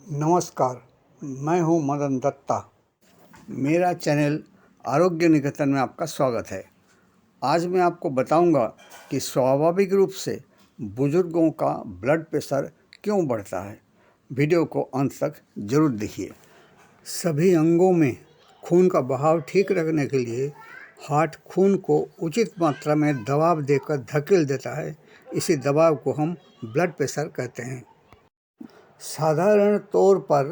नमस्कार, मैं हूं मदन दत्ता। मेरा चैनल आरोग्य निकेतन में आपका स्वागत है। आज मैं आपको बताऊंगा कि स्वाभाविक रूप से बुजुर्गों का ब्लड प्रेशर क्यों बढ़ता है। वीडियो को अंत तक जरूर देखिए। सभी अंगों में खून का बहाव ठीक रखने के लिए हार्ट खून को उचित मात्रा में दबाव देकर धकेल देता है। इसी दबाव को हम ब्लड प्रेशर कहते हैं। साधारण तौर पर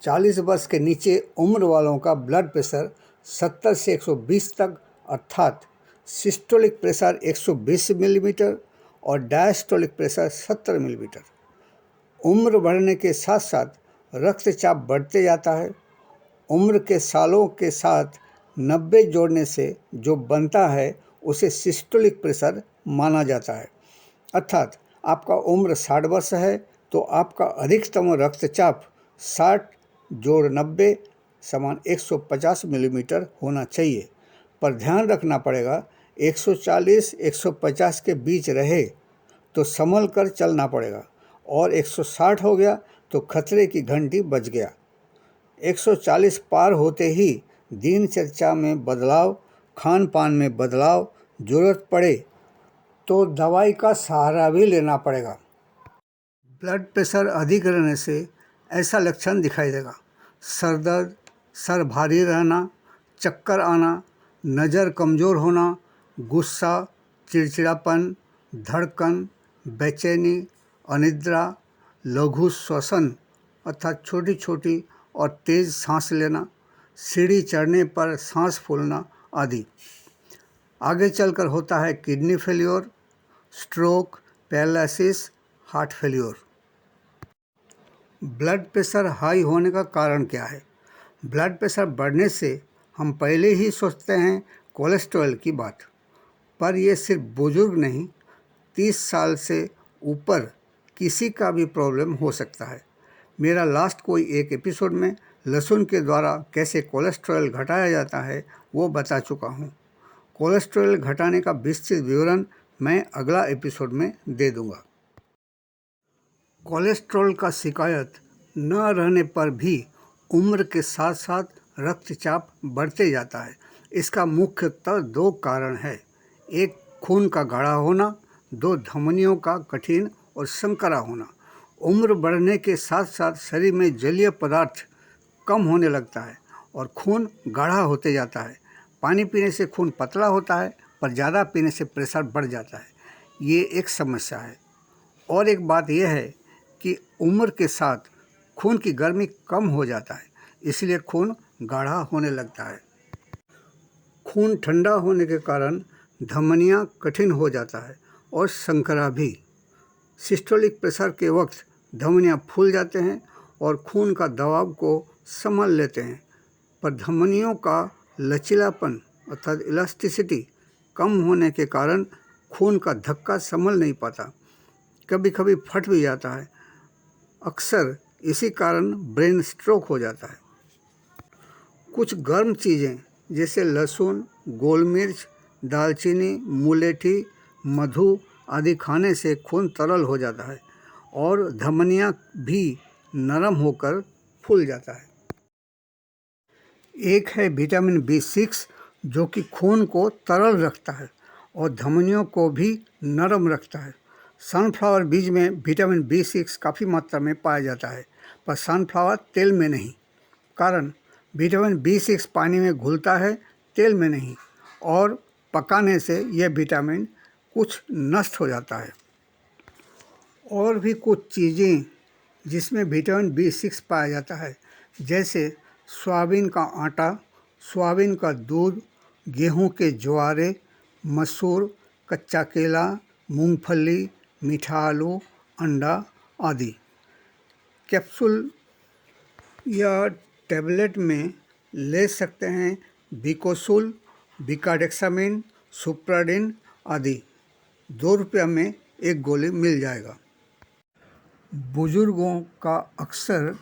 40 वर्ष के नीचे उम्र वालों का ब्लड प्रेशर 70 से 120 तक अर्थात सिस्टोलिक प्रेशर 120 मिलीमीटर और डायस्टोलिक प्रेशर 70 मिलीमीटर। उम्र बढ़ने के साथ साथ रक्तचाप बढ़ते जाता है। उम्र के सालों के साथ 90 जोड़ने से जो बनता है उसे सिस्टोलिक प्रेशर माना जाता है। अर्थात आपका उम्र 60 वर्ष है तो आपका अधिकतम रक्तचाप 60 जोड़ 90 समान 150 मिलीमीटर होना चाहिए। पर ध्यान रखना पड़ेगा 140-150 के बीच रहे तो संभल कर चलना पड़ेगा और 160 हो गया तो खतरे की घंटी बज गया। 140 पार होते ही दिनचर्या में बदलाव, खान पान में बदलाव, जरूरत पड़े तो दवाई का सहारा भी लेना पड़ेगा। ब्लड प्रेशर अधिक रहने से ऐसा लक्षण दिखाई देगा: सर दर्द, सर भारी रहना, चक्कर आना, नज़र कमज़ोर होना, गुस्सा, चिड़चिड़ापन, धड़कन, बेचैनी, अनिद्रा, लघु श्वसन अर्थात छोटी छोटी और तेज़ सांस लेना, सीढ़ी चढ़ने पर सांस फूलना आदि। आगे चलकर होता है kidney failure, stroke, paralysis, heart failure. Blood pressure high होने का कारण क्या है? ब्लड प्रेशर बढ़ने से हम पहले ही सोचते हैं कोलेस्ट्रॉल की बात, पर यह सिर्फ बुजुर्ग नहीं, 30 साल से ऊपर किसी का भी प्रॉब्लम हो सकता है। मेरा लास्ट कोई एक एपिसोड में लहसुन के द्वारा कैसे कोलेस्ट्रॉल घटाया जाता है वो बता चुका हूँ। कोलेस्ट्रॉल घटाने का विस्तृत विवरण मैं अगला एपिसोड में दे दूँगा। कोलेस्ट्रॉल का शिकायत न रहने पर भी उम्र के साथ साथ रक्तचाप बढ़ते जाता है। इसका मुख्यतः दो कारण है: एक खून का गाढ़ा होना, दो धमनियों का कठिन और संकरा होना। उम्र बढ़ने के साथ साथ शरीर में जलीय पदार्थ कम होने लगता है और खून गाढ़ा होते जाता है। पानी पीने से खून पतला होता है, पर ज़्यादा पीने से प्रेशर बढ़ जाता है। ये एक समस्या है। और एक बात यह है कि उम्र के साथ खून की गर्मी कम हो जाता है, इसलिए खून गाढ़ा होने लगता है। खून ठंडा होने के कारण धमनियाँ कठिन हो जाता है और संकरा भी। सिस्टोलिक प्रेशर के वक्त धमनियाँ फूल जाते हैं और खून का दबाव को संभाल लेते हैं, पर धमनियों का लचीलापन अर्थात इलास्टिसिटी कम होने के कारण खून का धक्का संभल नहीं पाता, कभी कभी फट भी जाता है। अक्सर इसी कारण ब्रेन स्ट्रोक हो जाता है। कुछ गर्म चीज़ें जैसे लहसुन, गोल मिर्च, दालचीनी, मुलेठी, मधु आदि खाने से खून तरल हो जाता है और धमनियाँ भी नरम होकर फूल जाता है। एक है विटामिन B6 जो कि खून को तरल रखता है और धमनियों को भी नरम रखता है। सनफ्लावर बीज में विटामिन B6 काफ़ी मात्रा में पाया जाता है, पर सनफ्लावर तेल में नहीं। कारण विटामिन B6 पानी में घुलता है, तेल में नहीं, और पकाने से यह विटामिन कुछ नष्ट हो जाता है। और भी कुछ चीज़ें जिसमें विटामिन B6 पाया जाता है, जैसे सोयाबीन का आटा, सोयाबीन का दूध, गेहूं के ज्वारे, मसूर, कच्चा केला, मूंगफली, मीठा आलू, अंडा आदि। कैप्सूल या टैबलेट में ले सकते हैं बिकोसूल, बिकाडेक्सामिन, सुप्राडिन आदि। 2 रुपया में एक गोली मिल जाएगा। बुजुर्गों का अक्सर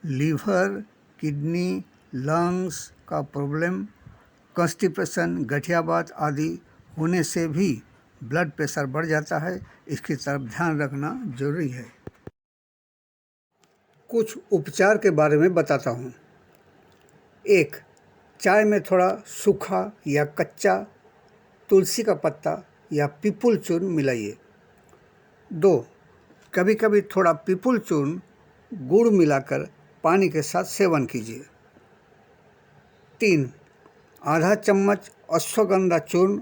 लीवर, किडनी, लंग्स का प्रॉब्लम, कॉन्स्टिपेशन, गठियावात आदि होने से भी ब्लड प्रेशर बढ़ जाता है। इसकी तरफ ध्यान रखना जरूरी है। कुछ उपचार के बारे में बताता हूँ। 1. चाय में थोड़ा सूखा या कच्चा तुलसी का पत्ता या पीपल चूर्ण मिलाइए। 2. कभी कभी थोड़ा पीपल चूर्ण गुड़ मिलाकर पानी के साथ सेवन कीजिए। 3. आधा चम्मच अश्वगंधा चूर्ण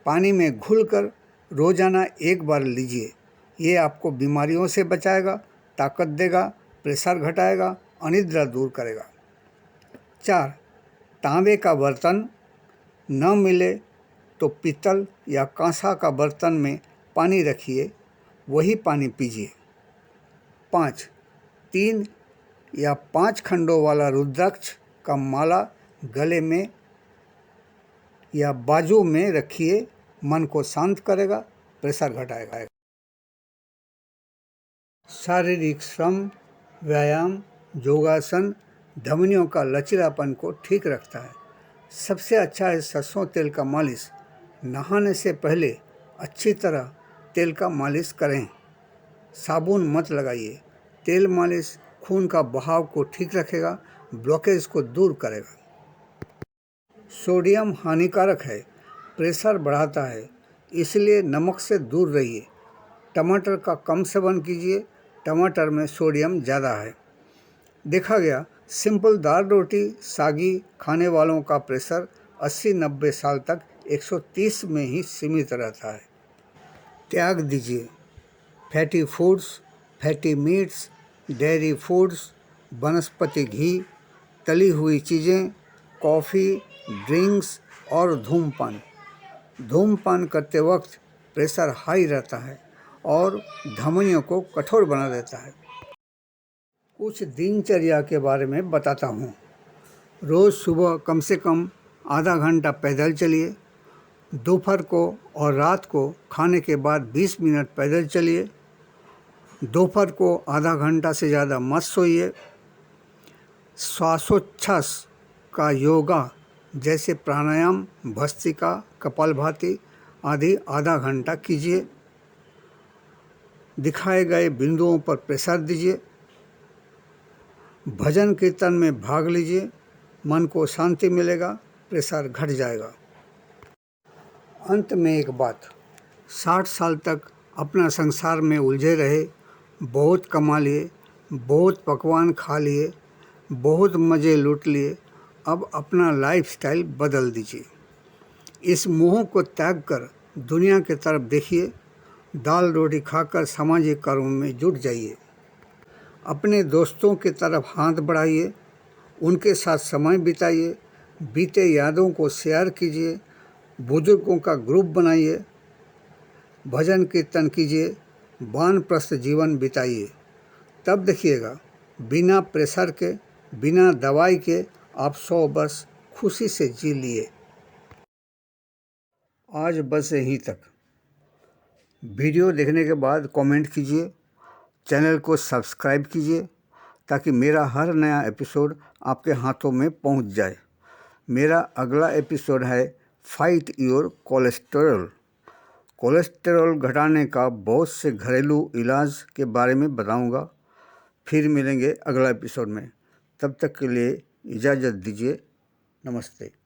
पानी में घुलकर रोजाना 1 बार लीजिए। ये आपको बीमारियों से बचाएगा, ताकत देगा, प्रेशर घटाएगा, अनिद्रा दूर करेगा। 4. तांबे का बर्तन न मिले तो पीतल या कांसा का बर्तन में पानी रखिए, वही पानी पीजिए। 5. 3 या 5 खंडों वाला रुद्राक्ष का माला गले में या बाजू में रखिए, मन को शांत करेगा, प्रेशर घटाएगा। शारीरिक श्रम, व्यायाम, योगासन धमनियों का लचीलापन को ठीक रखता है। सबसे अच्छा है सरसों तेल का मालिश। नहाने से पहले अच्छी तरह तेल का मालिश करें। साबुन मत लगाइए। तेल मालिश खून का बहाव को ठीक रखेगा, ब्लॉकेज को दूर करेगा। सोडियम हानिकारक है, प्रेशर बढ़ाता है, इसलिए नमक से दूर रहिए। टमाटर का कम सेवन कीजिए, टमाटर में सोडियम ज़्यादा है। देखा गया सिंपल दाल रोटी सागी खाने वालों का प्रेशर 80-90 साल तक 130 में ही सीमित रहता है। त्याग दीजिए fatty foods, fatty meets, dairy foods, वनस्पति घी, तली हुई चीज़ें, कॉफ़ी, ड्रिंक्स और धूम्रपान। धूम्रपान करते वक्त प्रेशर हाई रहता है और धमनियों को कठोर बना देता है। कुछ दिनचर्या के बारे में बताता हूँ। रोज़ सुबह कम से कम आधा घंटा पैदल चलिए। दोपहर को और रात को खाने के बाद 20 मिनट पैदल चलिए। दोपहर को आधा घंटा से ज़्यादा मत सोइए। श्वासोच्छ्वास का योगा जैसे प्राणायाम, भस्त्रिका, कपालभाति आदि आधा घंटा कीजिए। दिखाए गए बिंदुओं पर प्रेशर दीजिए। भजन कीर्तन में भाग लीजिए, मन को शांति मिलेगा, प्रेशर घट जाएगा। अंत में एक बात, 60 साल तक अपना संसार में उलझे रहे, बहुत कमा लिए, बहुत पकवान खा लिए, बहुत मज़े लूट लिए, अब अपना लाइफस्टाइल बदल दीजिए। इस मोह को त्याग कर दुनिया की तरफ देखिए। दाल रोटी खाकर सामाजिक कार्यों में जुट जाइए। अपने दोस्तों की तरफ हाथ बढ़ाइए, उनके साथ समय बिताइए, बीते यादों को शेयर कीजिए, बुजुर्गों का ग्रुप बनाइए, भजन कीर्तन कीजिए, वानप्रस्थ जीवन बिताइए। तब देखिएगा बिना प्रेशर के, बिना दवाई के आप 100 वर्ष खुशी से जी लिए। आज बस यहीं तक। वीडियो देखने के बाद कमेंट कीजिए, चैनल को सब्सक्राइब कीजिए ताकि मेरा हर नया एपिसोड आपके हाथों में पहुंच जाए। मेरा अगला एपिसोड है फाइट योर कोलेस्टेरॉल। कोलेस्टेरॉल घटाने का बहुत से घरेलू इलाज के बारे में बताऊंगा। फिर मिलेंगे अगला एपिसोड में। तब तक के लिए इजाज़त दीजिए। नमस्ते।